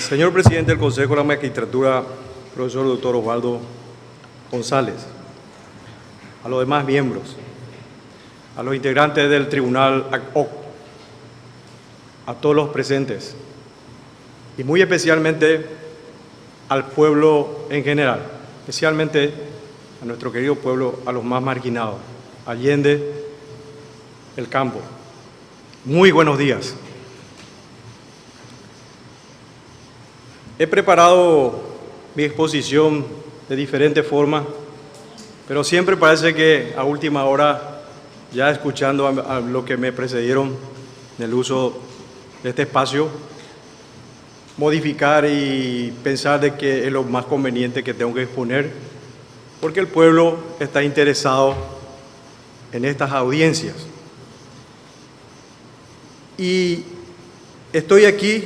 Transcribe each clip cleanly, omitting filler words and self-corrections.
Señor Presidente del Consejo de la Magistratura, profesor Dr. Osvaldo González, a los demás miembros, a los integrantes del Tribunal ACOC, a todos los presentes y muy especialmente al pueblo en general, especialmente a nuestro querido pueblo, a los más marginados, Allende, el campo. Muy buenos días. He preparado mi exposición de diferentes formas, pero siempre parece que a última hora, ya escuchando a lo que me precedieron en el uso de este espacio, modificar y pensar de que es lo más conveniente que tengo que exponer, porque el pueblo está interesado en estas audiencias. Y estoy aquí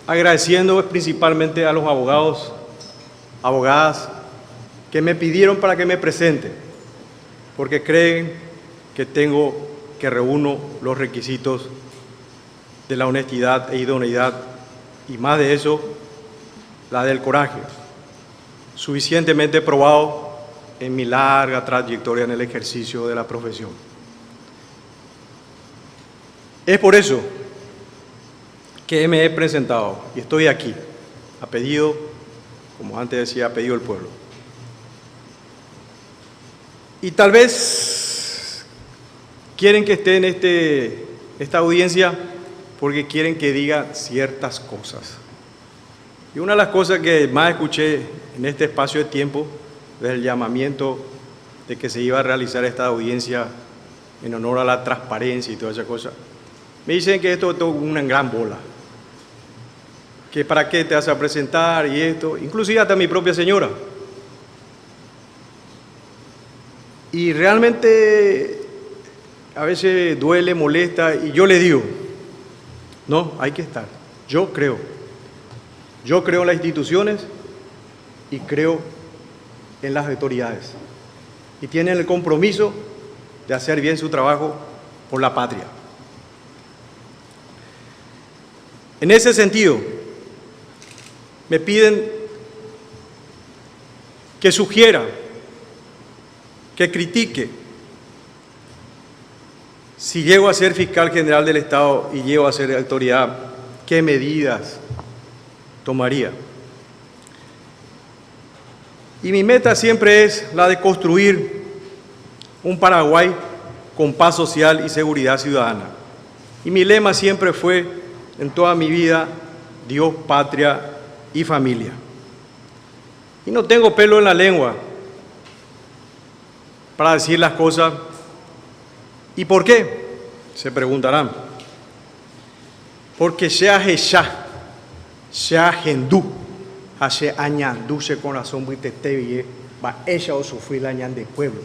agradeciendo principalmente a los abogados, abogadas, que me pidieron para que me presente, porque creen que reúno los requisitos de la honestidad e idoneidad, y más de eso, la del coraje, suficientemente probado en mi larga trayectoria en el ejercicio de la profesión. Es por eso que me he presentado y estoy aquí, a pedido, como antes decía, a pedido del pueblo. Y tal vez quieren que esté en esta audiencia porque quieren que diga ciertas cosas. Y una de las cosas que más escuché en este espacio de tiempo, desde el llamamiento de que se iba a realizar esta audiencia en honor a la transparencia y toda esa cosa, me dicen que esto es una gran bola, que para qué te vas a presentar y esto, inclusive hasta mi propia señora. Y realmente a veces duele, molesta, y yo le digo, no, hay que estar. Yo creo en las instituciones y creo en las autoridades. Y tienen el compromiso de hacer bien su trabajo por la patria. En ese sentido, me piden que sugiera, que critique, si llego a ser fiscal general del Estado y llego a ser autoridad, ¿qué medidas tomaría? Y mi meta siempre es la de construir un Paraguay con paz social y seguridad ciudadana. Y mi lema siempre fue, en toda mi vida, Dios, patria y familia. Y no tengo pelo en la lengua para decir las cosas. ¿Y por qué? Se preguntarán. Porque sea Jeshá, sea Gendú, hace añandú se corazón muy tetevie, va ella o sufrir la añan de pueblo.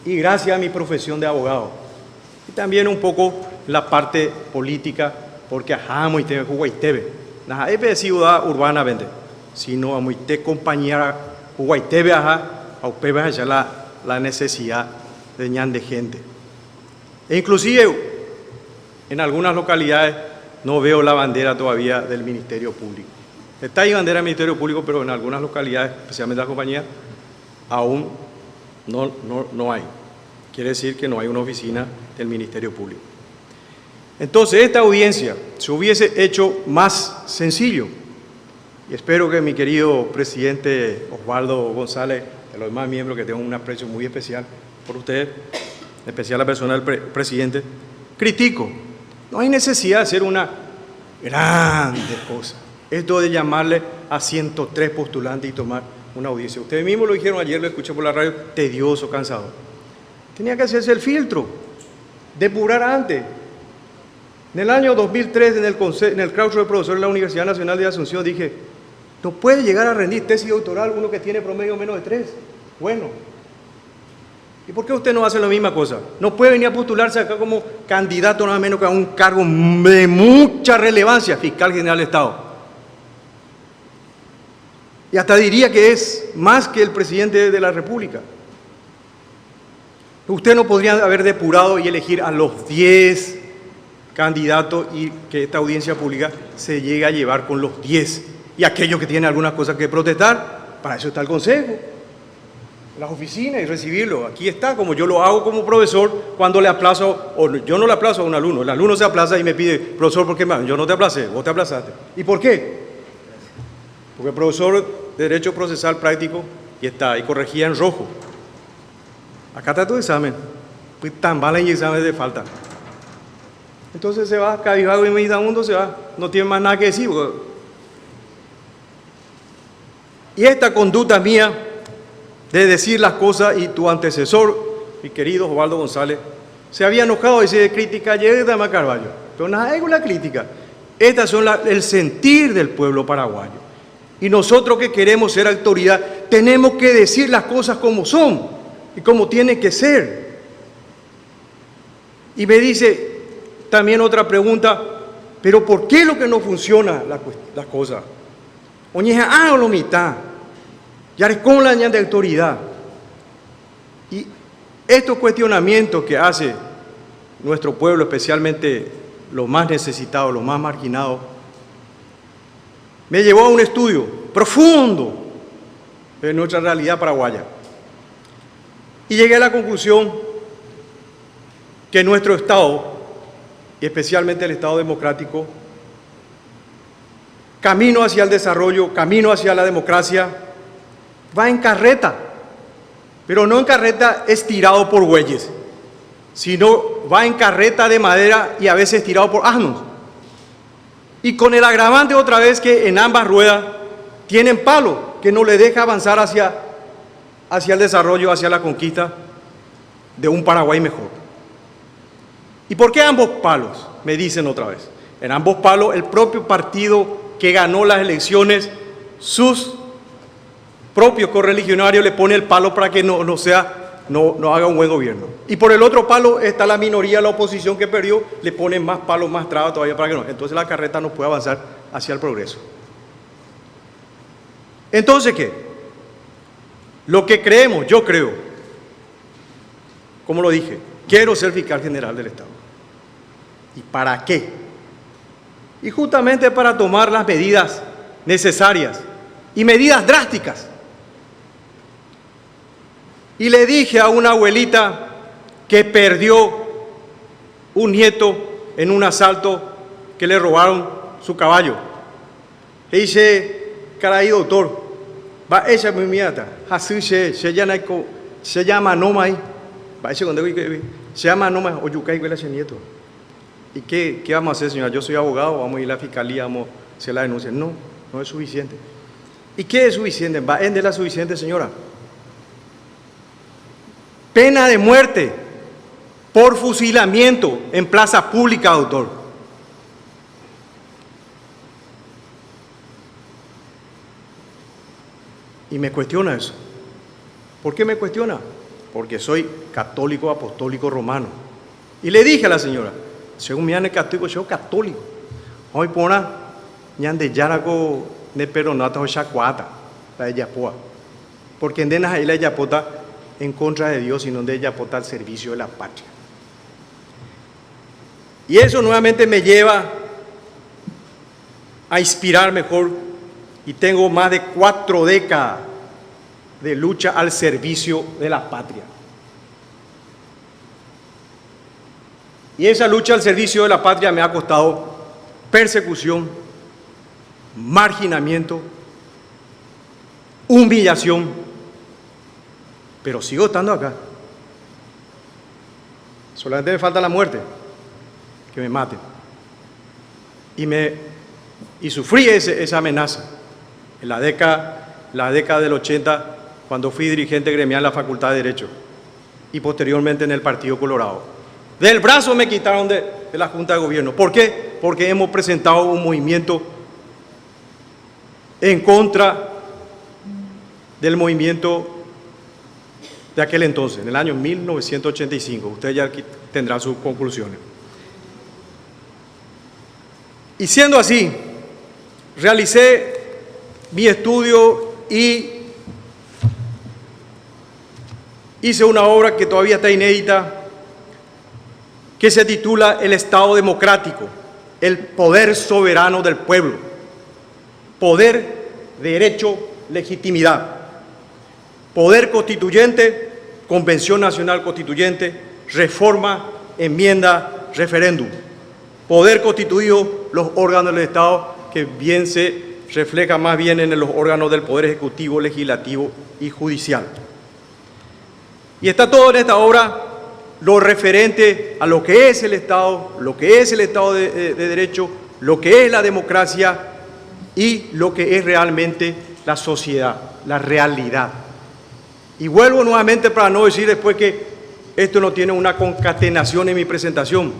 Y gracias a mi profesión de abogado. Y también un poco la parte política, porque ajá, muy te jugaitebe. Nada, es ciudad urbana vende. Sino a muy te compañera jugaitebe ajá, a upebe allá la necesidad de ñan de gente. E inclusive en algunas localidades no veo la bandera todavía del Ministerio Público. Está ahí bandera del Ministerio Público, pero en algunas localidades, especialmente las compañías, aún no hay. Quiere decir que no hay una oficina del Ministerio Público. Entonces, esta audiencia se hubiese hecho más sencillo. Y espero que mi querido presidente Osvaldo González, y los demás miembros que tengo un aprecio muy especial por ustedes, en especial la persona del presidente, critico. No hay necesidad de hacer una grande cosa. Esto de llamarle a 103 postulantes y tomar una audiencia. Ustedes mismos lo dijeron ayer, lo escuché por la radio, tedioso, cansado. Tenía que hacerse el filtro, depurar antes. En el año 2003, en el claustro de profesor de la Universidad Nacional de Asunción, dije, no puede llegar a rendir tesis doctoral uno que tiene promedio menos de 3. Bueno. ¿Y por qué usted no hace la misma cosa? No puede venir a postularse acá como candidato nada menos que a un cargo de mucha relevancia, fiscal general del Estado. Y hasta diría que es más que el presidente de la República. Usted no podría haber depurado y elegir a los 10 candidatos y que esta audiencia pública se llegue a llevar con los 10 Y aquellos que tienen algunas cosas que protestar, para eso está el consejo, las oficinas y recibirlo. Aquí está, como yo lo hago como profesor cuando le aplazo, o yo no le aplazo a un alumno, el alumno se aplaza y me pide, profesor, ¿por qué más? Yo no te aplacé, vos te aplazaste. ¿Y por qué? Porque el profesor de Derecho Procesal Práctico y está, y corregía en rojo. Acá está tu examen, pues tan mal en examen de falta. Entonces se va, cabizbajo y meditabundo se va, no tiene más nada que decir. Y esta conducta mía de decir las cosas, y tu antecesor, mi querido Osvaldo González, se había enojado y decía crítica ayer de Carvalho. Pero nada es la crítica. Estas son el sentir del pueblo paraguayo. Y nosotros que queremos ser autoridad, tenemos que decir las cosas como son y como tienen que ser. Y me dice también otra pregunta, pero ¿por qué lo que no funciona las cosas? Oñeja, lo mitad. Ya es con la de autoridad. Y estos cuestionamientos que hace nuestro pueblo, especialmente los más necesitados, los más marginados, me llevó a un estudio profundo de nuestra realidad paraguaya. Y llegué a la conclusión que nuestro Estado, y especialmente el Estado democrático, camino hacia el desarrollo, camino hacia la democracia, va en carreta, pero no en carreta estirado por bueyes, sino va en carreta de madera y a veces estirado por asnos. Y con el agravante otra vez que en ambas ruedas tienen palo que no le deja avanzar hacia el desarrollo, hacia la conquista de un Paraguay mejor. ¿Y por qué ambos palos? Me dicen otra vez. En ambos palos el propio partido que ganó las elecciones, sus propios correligionarios le pone el palo para que no haga un buen gobierno. Y por el otro palo está la minoría, la oposición que perdió, le pone más palos, más trabas todavía para que no. Entonces la carreta no puede avanzar hacia el progreso. Entonces, ¿qué? Lo que creemos, yo creo, como lo dije, quiero ser fiscal general del Estado. ¿Y para qué? Y justamente para tomar las medidas necesarias y medidas drásticas. Y le dije a una abuelita que perdió un nieto en un asalto que le robaron su caballo. Le dice, caray doctor, va ella mi miata, se llama Nomai, va ese cuando se llama Nomai Oyucay huele a ese nieto. ¿Y qué vamos a hacer, señora? Yo soy abogado, vamos a ir a la fiscalía, vamos a hacer la denuncia. No, no es suficiente. ¿Y qué es suficiente? ¿Va a la suficiente, señora? Pena de muerte por fusilamiento en plaza pública, doctor. Y me cuestiona eso. ¿Por qué me cuestiona? Porque soy católico apostólico romano. Y le dije a la señora, según mi católico, soy católico. Hoy pona, ñande yaraco ne peronata o chacuata, la de Yapoa. Porque en denas ahí la Yapota en contra de Dios, sino de Yapota al servicio de la patria. Y eso nuevamente me lleva a inspirar mejor, y tengo más de 4 décadas de lucha al servicio de la patria. Y esa lucha al servicio de la patria me ha costado persecución, marginamiento, humillación, pero sigo estando acá. Solamente me falta la muerte, que me maten. Y sufrí esa amenaza en la década del 80, cuando fui dirigente gremial en la Facultad de Derecho y posteriormente en el Partido Colorado. Del brazo me quitaron de la Junta de Gobierno. ¿Por qué? Porque hemos presentado un movimiento en contra del movimiento de aquel entonces, en el año 1985. Usted ya tendrá sus conclusiones. Y siendo así, realicé mi estudio y hice una obra que todavía está inédita, que se titula El Estado Democrático, el poder soberano del pueblo. poder, derecho, legitimidad. Poder constituyente, Convención Nacional Constituyente, reforma, enmienda, referéndum. Poder constituido, los órganos del Estado, que bien se refleja más bien en los órganos del Poder Ejecutivo, Legislativo y Judicial. Y está todo en esta obra lo referente a lo que es el Estado, lo que es el Estado de Derecho, lo que es la democracia y lo que es realmente la sociedad, la realidad. Y vuelvo nuevamente para no decir después que esto no tiene una concatenación en mi presentación,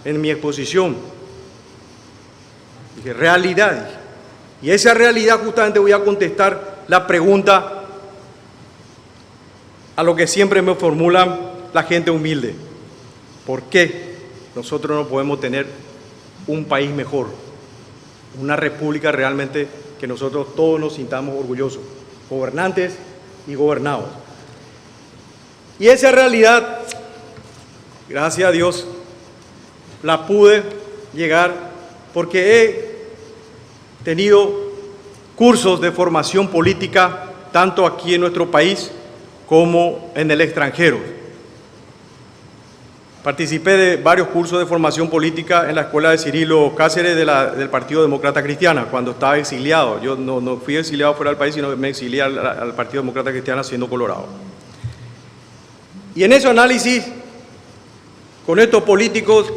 en mi exposición. Dije realidad. Dije. Y esa realidad justamente voy a contestar la pregunta a lo que siempre me formulan la gente humilde. ¿Por qué nosotros no podemos tener un país mejor? Una república realmente que nosotros todos nos sintamos orgullosos, gobernantes y gobernados. Y esa realidad, gracias a Dios, la pude llegar porque he tenido cursos de formación política tanto aquí en nuestro país como en el extranjero. Participé de varios cursos de formación política en la escuela de Cirilo Cáceres del Partido Demócrata Cristiano, cuando estaba exiliado. Yo no fui exiliado fuera del país, sino me exilié al Partido Demócrata Cristiano siendo colorado. Y en ese análisis, con estos políticos,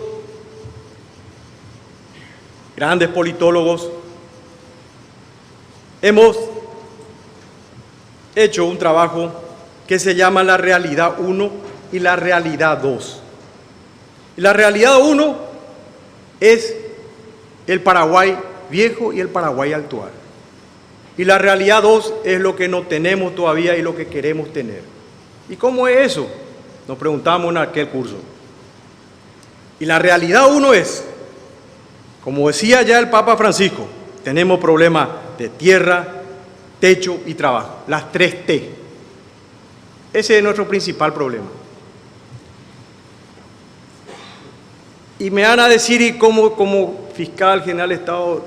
grandes politólogos, hemos hecho un trabajo que se llama la realidad 1 y la realidad 2. Y la realidad 1 es el Paraguay viejo y el Paraguay actual. Y la realidad 2 es lo que no tenemos todavía y lo que queremos tener. ¿Y cómo es eso? Nos preguntamos en aquel curso. Y la realidad 1 es, como decía ya el Papa Francisco, tenemos problemas de tierra, techo y trabajo, las 3 T. Ese es nuestro principal problema. Y me van a decir, ¿y como fiscal general del Estado,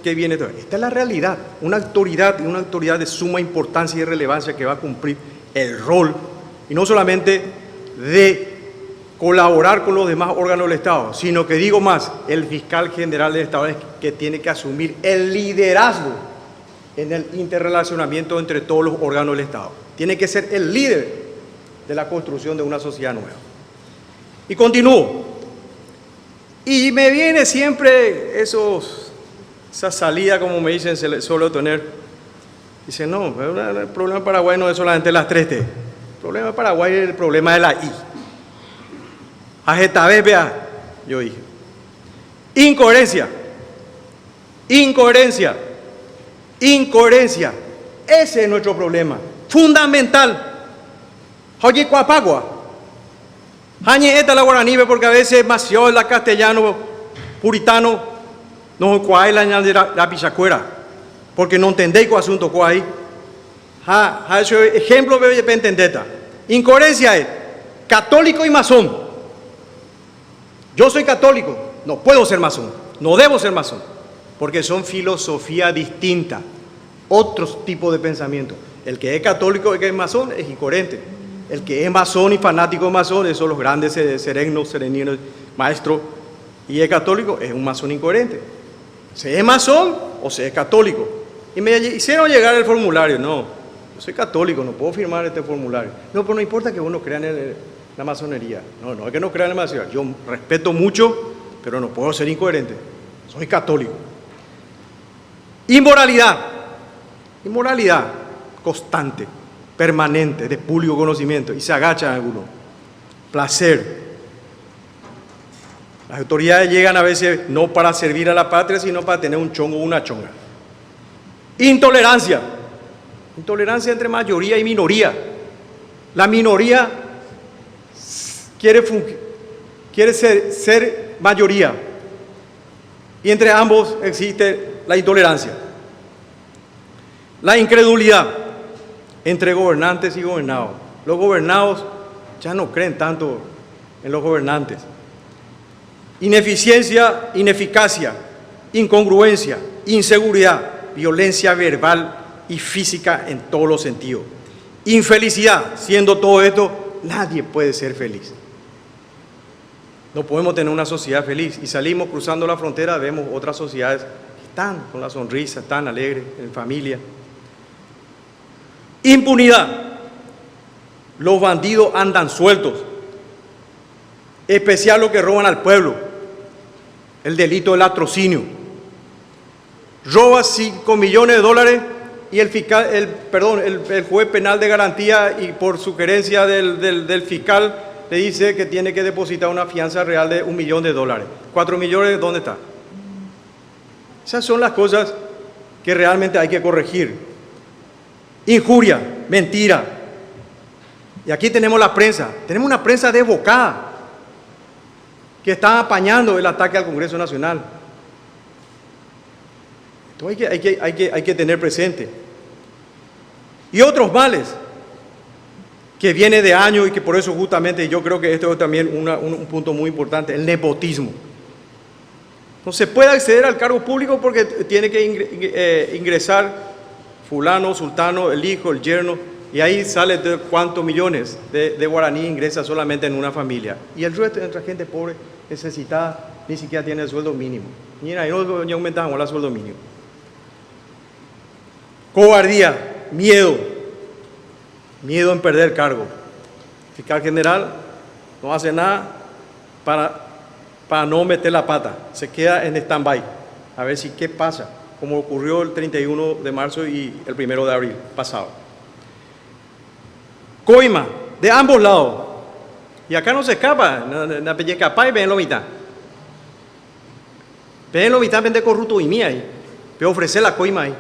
qué viene todo? Esta es la realidad, una autoridad de suma importancia y relevancia que va a cumplir el rol, y no solamente de colaborar con los demás órganos del Estado, sino que digo más, el fiscal general del Estado es que tiene que asumir el liderazgo en el interrelacionamiento entre todos los órganos del Estado. Tiene que ser el líder de la construcción de una sociedad nueva. Y continúo. Y me viene siempre esa salida, como me dicen, suelo tener. Dicen, no, el problema de Paraguay no es solamente las 3T. El problema de Paraguay es el problema de la I. A esta vez, vea, yo dije. Incoherencia. Incoherencia. Incoherencia. Ese es nuestro problema. Fundamental. Oye, Cuapagua. Hañe esta la guaraníbe porque a veces demasiado la castellano puritano no cuál la pichacuera porque no entendéis cuál asunto cuál ha ese ejemplo para entender. Incoherencia es católico y masón. Yo soy católico, no puedo ser masón, no debo ser masón, porque son filosofías distintas, otros tipos de pensamiento. El que es católico y que es masón es incoherente. El que es masón y fanático de masón, esos son los grandes serenos, sereninos, maestros, y es católico, es un masón incoherente. ¿Se es masón o se es católico? Y me hicieron llegar el formulario. No, yo soy católico, no puedo firmar este formulario. No, pero no importa que uno crea en la masonería. No es que no crea en la masonería. Yo respeto mucho, pero no puedo ser incoherente. Soy católico. Inmoralidad. Inmoralidad constante, permanente, de público conocimiento, y se agachan algunos. Placer. Las autoridades llegan a veces no para servir a la patria, sino para tener un chongo o una chonga. Intolerancia. Intolerancia entre mayoría y minoría. La minoría quiere ser mayoría. Y entre ambos existe la intolerancia. La incredulidad entre gobernantes y gobernados. Los gobernados ya no creen tanto en los gobernantes. Ineficiencia, ineficacia, incongruencia, inseguridad. violencia verbal y física en todos los sentidos. Infelicidad, siendo todo esto, nadie puede ser feliz. No podemos tener una sociedad feliz. Y salimos cruzando la frontera, vemos otras sociedades que están con la sonrisa, están alegres, en familia. Impunidad. Los bandidos andan sueltos. Especial los que roban al pueblo. El delito del latrocinio. Roba 5 millones de dólares y el juez penal de garantía, y por sugerencia del fiscal, le dice que tiene que depositar una fianza real de $1 millón. 4 millones, ¿dónde está? Esas son las cosas que realmente hay que corregir. Injuria, mentira. Y aquí tenemos la prensa. Tenemos una prensa desbocada que está apañando el ataque al Congreso Nacional. Entonces hay que tener presente. Y otros males que viene de años, y que por eso justamente yo creo que esto es también un punto muy importante: el nepotismo. No se puede acceder al cargo público porque tiene que ingresar fulano, sultano, el hijo, el yerno, y ahí sale de cuántos millones de guaraní ingresa solamente en una familia. Y el resto de nuestra gente pobre, necesitada, ni siquiera tiene el sueldo mínimo. Ni aumentamos el sueldo mínimo. Cobardía, miedo en perder el cargo. El fiscal general no hace nada para no meter la pata, se queda en stand-by, a ver si qué pasa, como ocurrió el 31 de marzo y el 1 de abril pasado. Coima, de ambos lados, y acá no se escapa, na pelle escapa y ven lo mitad. Ven lo mitad, vende corrupto y mía ahí, pero ofrecer la coima ahí.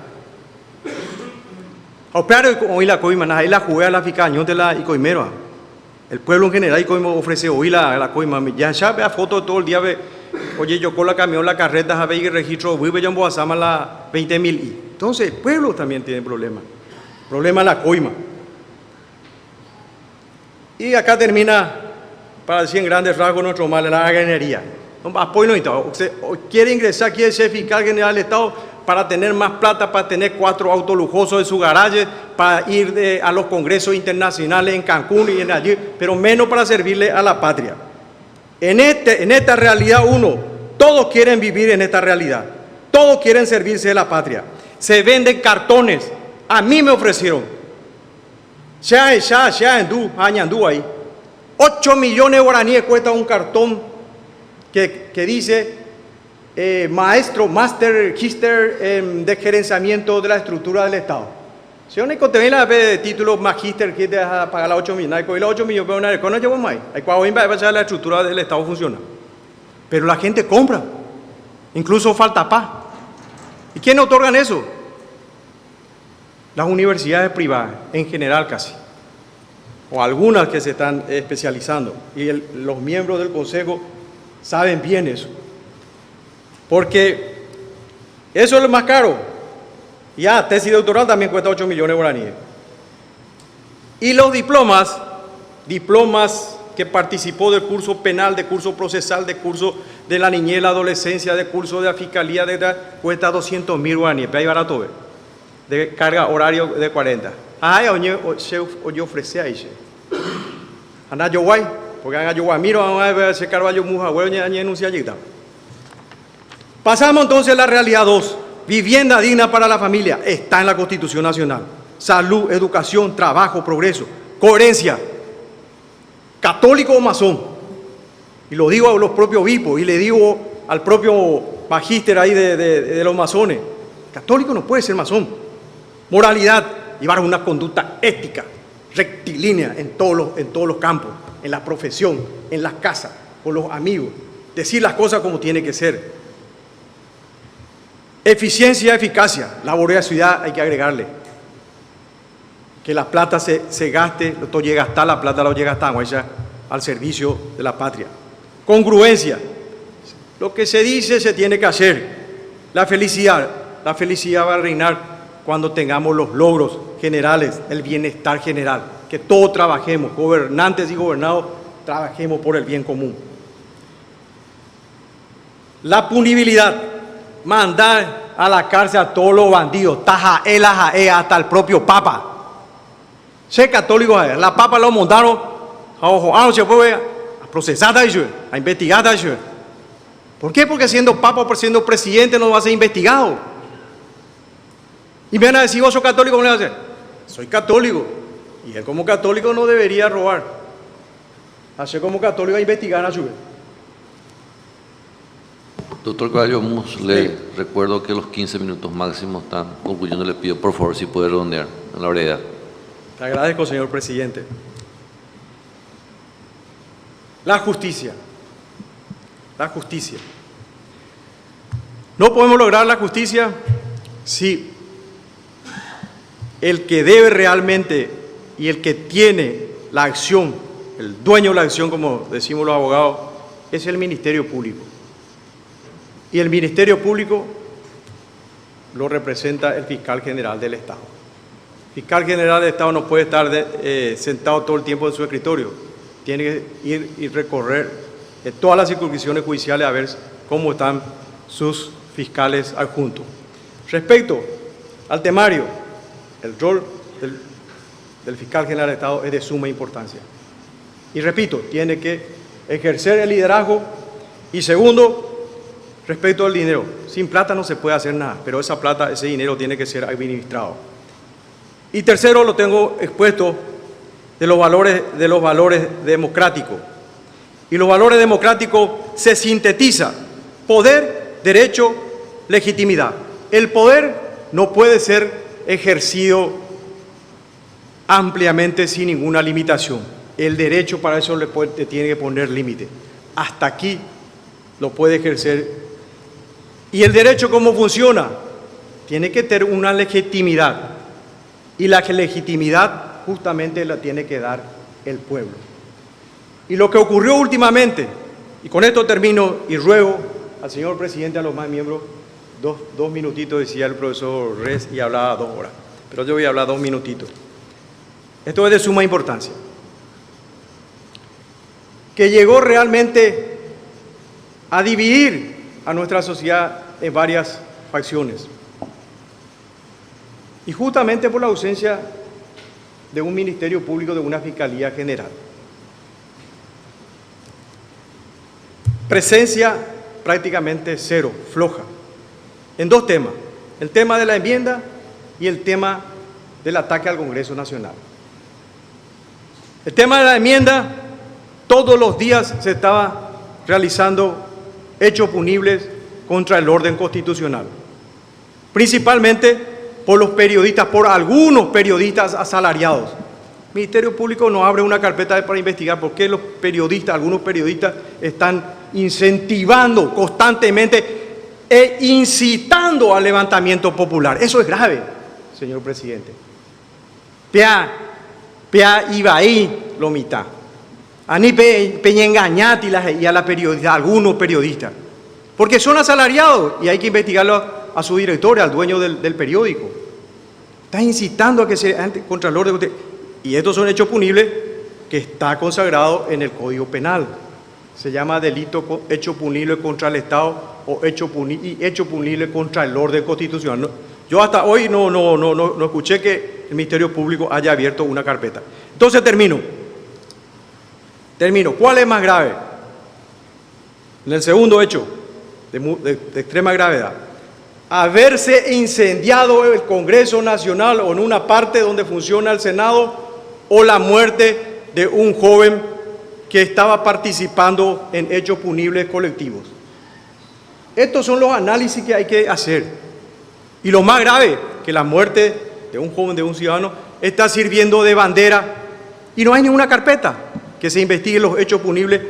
Pero hoy la coima, ahí la jugué a la ficañón de la y coimero. El pueblo en general y coima ofrece hoy la coima. Ya vea fotos todo el día, ve, oye, yo con la camión, la carreta, a ver y registro, voy a Boazama la 20.000. Entonces, el pueblo también tiene problemas. Problema la coima. Y acá termina, para decir en grandes rasgos, nuestro mal, la ganadería. Apoyo no, usted quiere ingresar, quiere ser fiscal general del Estado para tener más plata, para tener 4 autos lujosos en su garaje, para ir a los congresos internacionales en Cancún y en allí, pero menos para servirle a la patria. En esta realidad, todos quieren vivir en esta realidad, todos quieren servirse de la patria. Se venden cartones, a mí me ofrecieron, ahí, 8 millones de guaraníes cuesta un cartón que dice Master de gerenciamiento de la estructura del Estado. Si uno te la de título Magister que te vas a pagar las 8 millones, y los 8 millones, pero no llevo más. Hay cuando la estructura del Estado funciona. Pero la gente compra, incluso falta paz. ¿Y quién otorgan eso? Las universidades privadas, en general casi, o algunas que se están especializando. Y los miembros del Consejo saben bien eso. Porque eso es lo más caro. Ya, tesis doctoral también cuesta 8 millones de guaraníes. Y los diplomas que participó del curso penal, de curso procesal, de curso de la niñez, la adolescencia, de curso de la fiscalía, cuesta 200.000 guaraníes. Pero ahí barato, ve. De carga horario de 40. Yo ofrecí ahí. Anda yo guay, porque anda yo guay. Miro, vamos a ver ese carvalho muja, güey, ya anuncia allí. Pasamos entonces a la realidad 2. Vivienda digna para la familia. Está en la Constitución Nacional. Salud, educación, trabajo, progreso. Coherencia. Católico o masón. Y lo digo a los propios obispos y le digo al propio magíster ahí de los masones. Católico no puede ser masón. Moralidad. Llevar una conducta ética, rectilínea en todos los campos. En la profesión, en las casas, con los amigos. Decir las cosas como tiene que ser. Eficiencia, eficacia, laboriosidad hay que agregarle. Que la plata se gaste, lo llega hasta la plata, lo llega hasta al servicio de la patria. Congruencia, lo que se dice se tiene que hacer. La felicidad va a reinar cuando tengamos los logros generales, el bienestar general. Que todos trabajemos, gobernantes y gobernados, trabajemos por el bien común. La punibilidad. mandar a la cárcel a todos los bandidos, tajae, hasta el propio Papa. Ser católico, la Papa lo montaron, se fue a procesar, a investigar. ¿Por qué? Porque siendo Papa o siendo presidente no va a ser investigado. Y me van a decir, vos sos católico, ¿cómo le vas a hacer? Soy católico. Y él como católico no debería robar. Hacer como católico a investigar a su vez. Doctor Caballo Mus, le recuerdo que los 15 minutos máximos están concluyendo. Le pido por favor si puede redondear en la brevedad. Te agradezco, señor presidente. La justicia. La justicia. No podemos lograr la justicia si el que debe realmente y el que tiene la acción, el dueño de la acción, como decimos los abogados, es el Ministerio Público. Y el Ministerio Público lo representa el fiscal general del Estado. El fiscal general del Estado no puede estar sentado todo el tiempo en su escritorio. Tiene que ir y recorrer todas las circunscripciones judiciales a ver cómo están sus fiscales adjuntos. Respecto al temario, el rol del fiscal general del Estado es de suma importancia. Y repito, tiene que ejercer el liderazgo. Y segundo, respecto al dinero, sin plata no se puede hacer nada, pero esa plata, ese dinero tiene que ser administrado. Y tercero, lo tengo expuesto de los valores democráticos. Y los valores democráticos se sintetiza: poder, derecho, legitimidad. El poder no puede ser ejercido ampliamente sin ninguna limitación. El derecho para eso le tiene que poner límite. Hasta aquí lo puede ejercer. ¿Y el derecho cómo funciona? Tiene que tener una legitimidad. Y la legitimidad justamente la tiene que dar el pueblo. Y lo que ocurrió últimamente, y con esto termino y ruego al señor presidente, a los más miembros, dos minutitos, decía el profesor Res, y hablaba 2 horas. Pero yo voy a hablar 2 minutitos. Esto es de suma importancia. Que llegó realmente a dividir a nuestra sociedad en varias facciones. Y justamente por la ausencia de un Ministerio Público, de una Fiscalía General. Presencia prácticamente cero, floja, en 2 temas: el tema de la enmienda y el tema del ataque al Congreso Nacional. El tema de la enmienda, todos los días se estaba realizando hechos punibles contra el orden constitucional, principalmente por los periodistas, por algunos periodistas asalariados. El Ministerio Público no abre una carpeta para investigar por qué los periodistas, algunos periodistas, están incentivando constantemente e incitando al levantamiento popular. Eso es grave, señor presidente. Pea iba ahí lo mitad. A ni peña engañati y a la periodista, algunos periodistas, porque son asalariados y hay que investigarlo a su director, al dueño del periódico. Está incitando a que se contra el orden. Y estos son hechos punibles que está consagrado en el Código Penal. Se llama delito hecho punible contra el Estado o hecho punible contra el orden constitucional. Yo hasta hoy no escuché que el Ministerio Público haya abierto una carpeta. Entonces termino. ¿Cuál es más grave? En el segundo hecho, de extrema gravedad, haberse incendiado el Congreso Nacional o en una parte donde funciona el Senado, o la muerte de un joven que estaba participando en hechos punibles colectivos. Estos son los análisis que hay que hacer. Y lo más grave, que la muerte de un joven, de un ciudadano, está sirviendo de bandera y no hay ninguna carpeta que se investigue los hechos punibles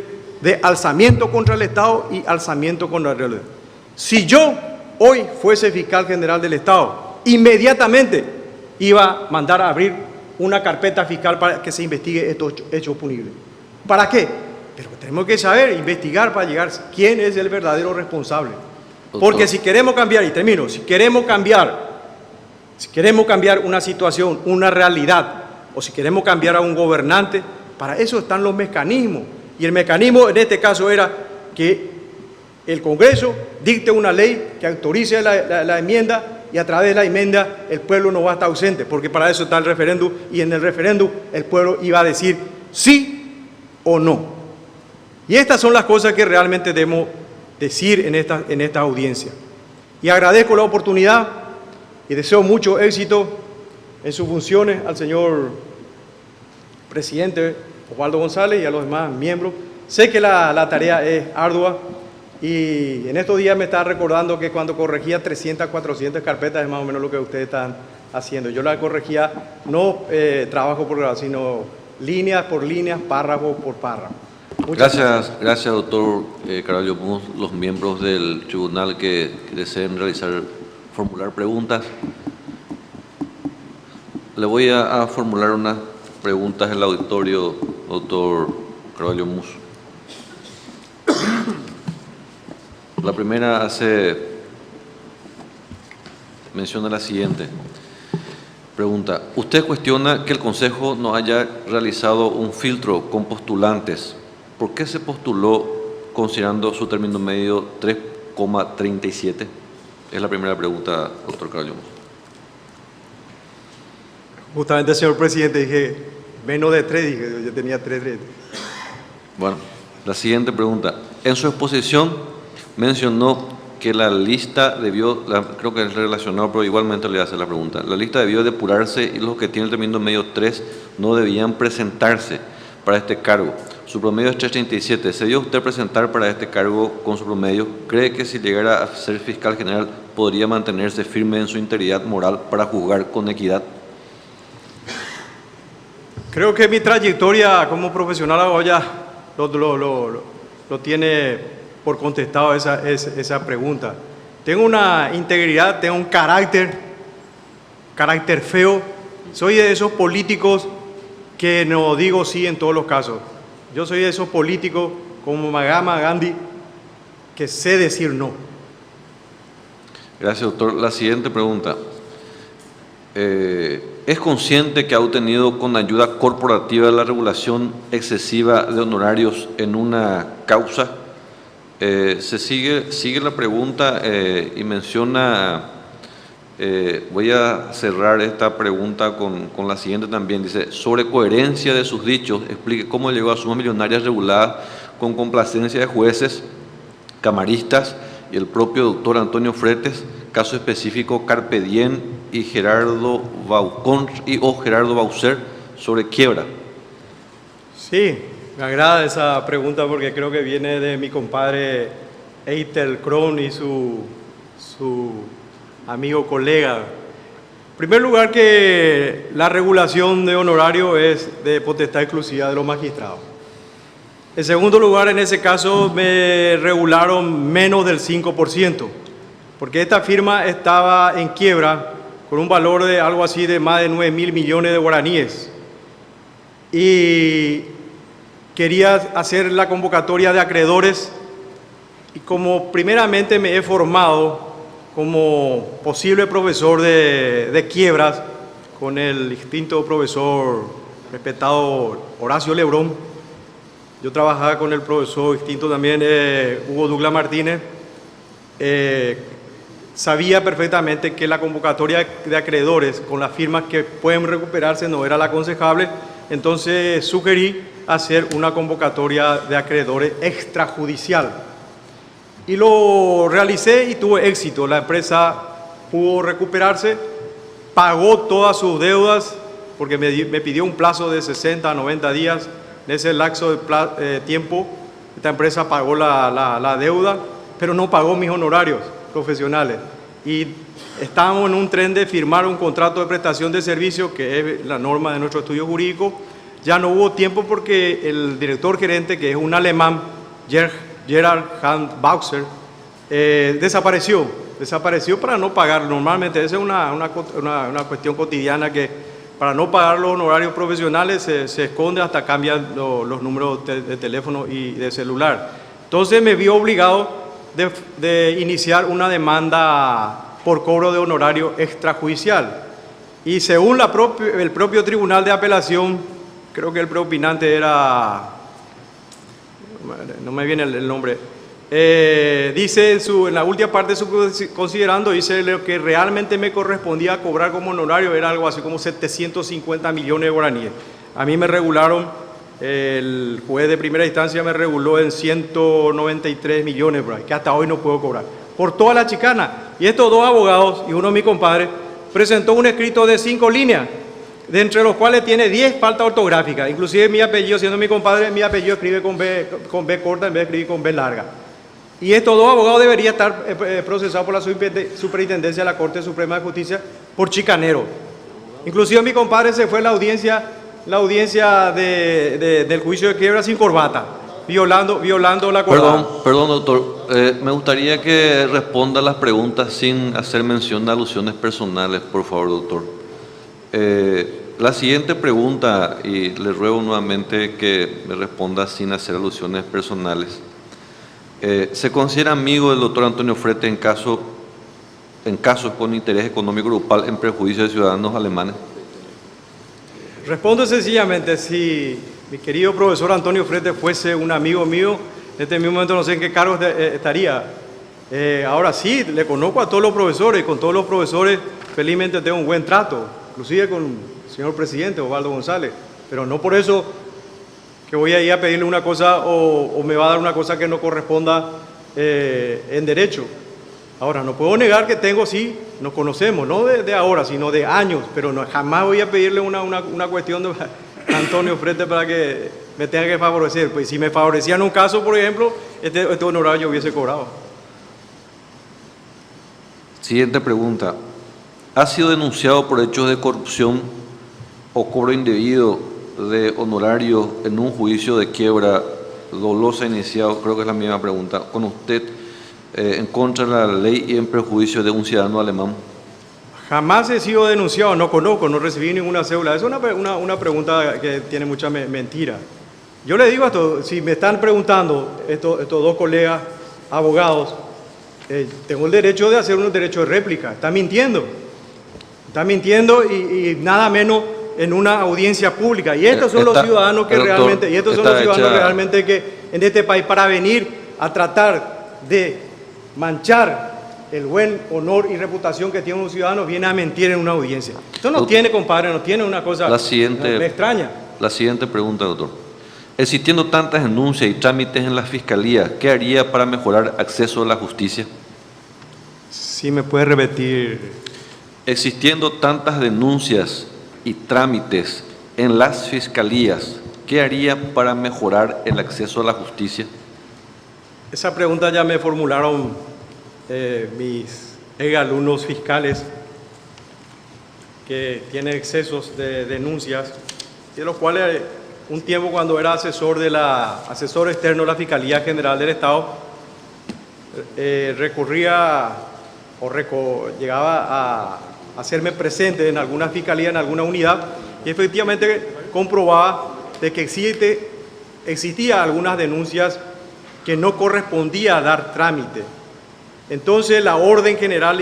de alzamiento contra el Estado y alzamiento contra el realidad. Si yo hoy fuese fiscal general del Estado, inmediatamente iba a mandar a abrir una carpeta fiscal para que se investigue estos hechos punibles. ¿Para qué? Pero tenemos que saber, investigar para llegar a quién es el verdadero responsable. Porque si queremos cambiar, y termino, si queremos cambiar una situación, una realidad, o si queremos cambiar a un gobernante, para eso están los mecanismos. Y el mecanismo en este caso era que el Congreso dicte una ley que autorice la enmienda y a través de la enmienda el pueblo no va a estar ausente, porque para eso está el referéndum y en el referéndum el pueblo iba a decir sí o no. Y estas son las cosas que realmente debemos decir en esta audiencia. Y agradezco la oportunidad y deseo mucho éxito en sus funciones al señor presidente Osvaldo González y a los demás miembros. Sé que la tarea es ardua y en estos días me está recordando que cuando corregía 300, 400 carpetas es más o menos lo que ustedes están haciendo. Yo la corregía no trabajo por trabajo, sino líneas por líneas, párrafo por párrafo. Gracias, doctor Carvalho Mus. Los miembros del tribunal que deseen formular preguntas. Le voy a formular unas preguntas al auditorio, doctor Carvalho Mus. La primera menciona la siguiente. Pregunta: ¿usted cuestiona que el Consejo no haya realizado un filtro con postulantes? ¿Por qué se postuló considerando su término medio 3,37? Es la primera pregunta, doctor Carvalho Mus. Justamente, señor presidente, dije menos de 3, dije, yo tenía 3. Bueno, la siguiente pregunta. En su exposición mencionó que la lista debió, creo que es relacionado, pero igualmente le voy a hacer la pregunta. La lista debió depurarse y los que tienen el término medio 3 no debían presentarse para este cargo. Su promedio es 3.37. ¿Se dio usted presentar para este cargo con su promedio? ¿Cree que si llegara a ser fiscal general podría mantenerse firme en su integridad moral para juzgar con equidad? Creo que mi trayectoria como profesional abogado ya lo tiene por contestado esa pregunta. Tengo una integridad, tengo un carácter feo. Soy de esos políticos que no digo sí en todos los casos. Yo soy de esos políticos como Mahatma Gandhi que sé decir no. Gracias, doctor. La siguiente pregunta. ¿Es consciente que ha obtenido con ayuda corporativa la regulación excesiva de honorarios en una causa? Sigue la pregunta y menciona, voy a cerrar esta pregunta con la siguiente también. Dice: sobre coherencia de sus dichos, explique cómo llegó a sumas millonarias reguladas con complacencia de jueces, camaristas y el propio doctor Antonio Fretes, caso específico Carpe Diem y Gerardo Baucer sobre quiebra. Sí, me agrada esa pregunta porque creo que viene de mi compadre Eitel Kron y su amigo colega. En primer lugar, que la regulación de honorario es de potestad exclusiva de los magistrados. En segundo lugar, en ese caso me regularon menos del 5%, porque esta firma estaba en quiebra con un valor de algo así de más de 9.000 millones de guaraníes. Y quería hacer la convocatoria de acreedores y como primeramente me he formado como posible profesor de quiebras con el distinto profesor respetado Horacio Lebrón, yo trabajaba con el profesor distinto también Hugo Douglas Martínez, sabía perfectamente que la convocatoria de acreedores con las firmas que pueden recuperarse no era la aconsejable, entonces sugerí hacer una convocatoria de acreedores extrajudicial. Y lo realicé y tuve éxito. La empresa pudo recuperarse, pagó todas sus deudas, porque me pidió un plazo de 60 a 90 días. En ese lapso de tiempo, esta empresa pagó la deuda, pero no pagó mis honorarios profesionales. Y estábamos en un tren de firmar un contrato de prestación de servicio, que es la norma de nuestro estudio jurídico. Ya no hubo tiempo porque el director gerente, que es un alemán, Gerhard Hans Bauser, desapareció para no pagar. Normalmente esa es una cuestión cotidiana que para no pagar los honorarios profesionales se esconde hasta cambian los números de teléfono y de celular. Entonces me vi obligado de iniciar una demanda por cobro de honorario extrajudicial. Y según el propio Tribunal de Apelación, creo que el preopinante era, no me viene el nombre, dice en la última parte de su considerando, dice lo que realmente me correspondía cobrar como honorario era algo así como 750 millones de guaraníes. A mí me regularon, el juez de primera instancia me reguló en 193 millones, por ahí, que hasta hoy no puedo cobrar. Por toda la chicana. Y estos dos abogados, y uno de mis compadres, presentó un escrito de 5 líneas, de entre los cuales tiene 10 faltas ortográficas. Inclusive mi apellido, siendo mi compadre, mi apellido escribe con B corta en vez de escribir con B larga. Y estos dos abogados deberían estar procesados por la Superintendencia de la Corte Suprema de Justicia por chicanero. Inclusive mi compadre se fue a la audiencia del juicio de quiebra sin corbata, violando la corbata. Perdón, doctor. Me gustaría que responda las preguntas sin hacer mención de alusiones personales, por favor, doctor. La siguiente pregunta, y le ruego nuevamente que me responda sin hacer alusiones personales. ¿Se considera amigo del doctor Antonio Frete en casos con interés económico grupal en perjuicio de ciudadanos alemanes? Respondo sencillamente, si mi querido profesor Antonio Frete fuese un amigo mío, en este mismo momento no sé en qué cargo estaría. Ahora sí, le conozco a todos los profesores, y con todos los profesores felizmente tengo un buen trato, inclusive con el señor presidente Osvaldo González, pero no por eso que voy a ir a pedirle una cosa o me va a dar una cosa que no corresponda en derecho. Ahora, no puedo negar que tengo, sí, nos conocemos, no de ahora, sino de años, pero no, jamás voy a pedirle una cuestión de Antonio Frete para que me tenga que favorecer. Pues si me favorecía en un caso, por ejemplo, este honorario yo hubiese cobrado. Siguiente pregunta. ¿Ha sido denunciado por hechos de corrupción o cobro indebido de honorario en un juicio de quiebra dolosa iniciado, creo que es la misma pregunta, con usted en contra de la ley y en perjuicio de un ciudadano alemán? Jamás he sido denunciado, no conozco, no recibí ninguna cédula. Es una pregunta que tiene mucha mentira. Yo le digo esto, si me están preguntando estos dos colegas abogados, tengo el derecho de hacer un derecho de réplica. Está mintiendo y nada menos en una audiencia pública. Y estos son los ciudadanos que realmente, que en este país, para venir a tratar de manchar el buen honor y reputación que tiene un ciudadano, viene a mentir en una audiencia. Esto no tiene, compadre, no tiene una cosa me extraña. La siguiente pregunta, doctor. Existiendo tantas denuncias y trámites en la Fiscalía, ¿qué haría para mejorar acceso a la justicia? ¿Sí me puede repetir? Existiendo tantas denuncias y trámites en las fiscalías, ¿qué haría para mejorar el acceso a la justicia? Esa pregunta ya me formularon mis alumnos fiscales que tienen excesos de denuncias, de los cuales un tiempo, cuando era asesor externo de la Fiscalía General del Estado, llegaba a hacerme presente en alguna fiscalía, en alguna unidad, y efectivamente comprobaba de que existía algunas denuncias que no correspondía dar trámite. Entonces la orden general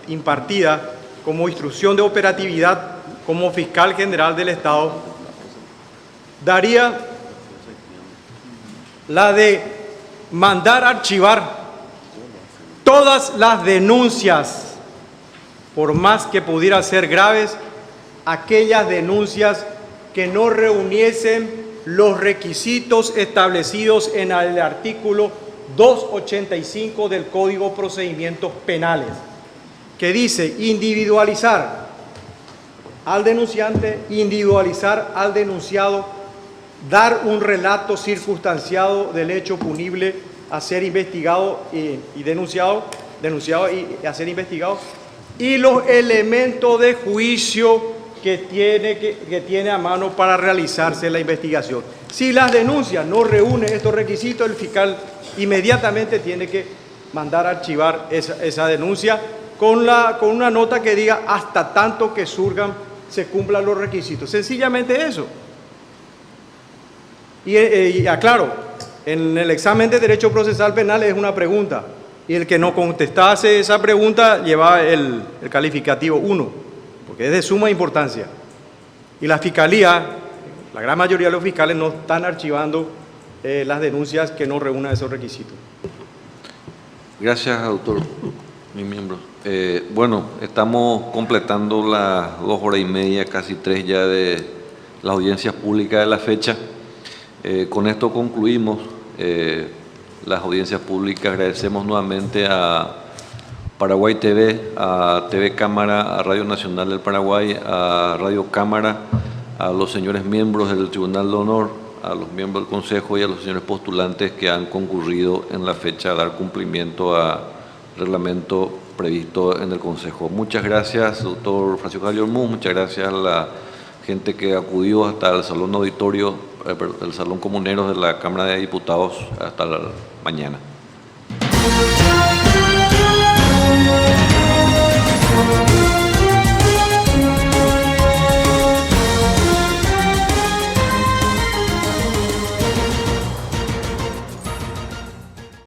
impartida como instrucción de operatividad como fiscal general del Estado daría la de mandar archivar todas las denuncias, por más que pudieran ser graves, aquellas denuncias que no reuniesen los requisitos establecidos en el artículo 285 del Código de Procedimientos Penales, que dice individualizar al denunciante, individualizar al denunciado, dar un relato circunstanciado del hecho punible a ser investigado y denunciado y a ser investigado, y los elementos de juicio que tiene a mano para realizarse la investigación. Si las denuncias no reúnen estos requisitos, el fiscal inmediatamente tiene que mandar a archivar esa denuncia con una nota que diga hasta tanto que se cumplan los requisitos. Sencillamente eso. Y aclaro, en el examen de Derecho Procesal Penal es una pregunta, y el que no contestase esa pregunta lleva el calificativo 1, porque es de suma importancia. Y la Fiscalía, la gran mayoría de los fiscales no están archivando las denuncias que no reúnan esos requisitos. Gracias, doctor, mis miembros. Bueno, estamos completando las 2 horas y media, casi 3 ya de las audiencias públicas de la fecha. Con esto concluimos las audiencias públicas. Agradecemos nuevamente a Paraguay TV, a TV Cámara, a Radio Nacional del Paraguay, a Radio Cámara, a los señores miembros del Tribunal de Honor, a los miembros del Consejo y a los señores postulantes que han concurrido en la fecha a dar cumplimiento al reglamento previsto en el Consejo. Muchas gracias, doctor Francisco Javier Olmos, muchas gracias a la gente que acudió hasta el salón auditorio, el salón comuneros de la Cámara de Diputados hasta la mañana.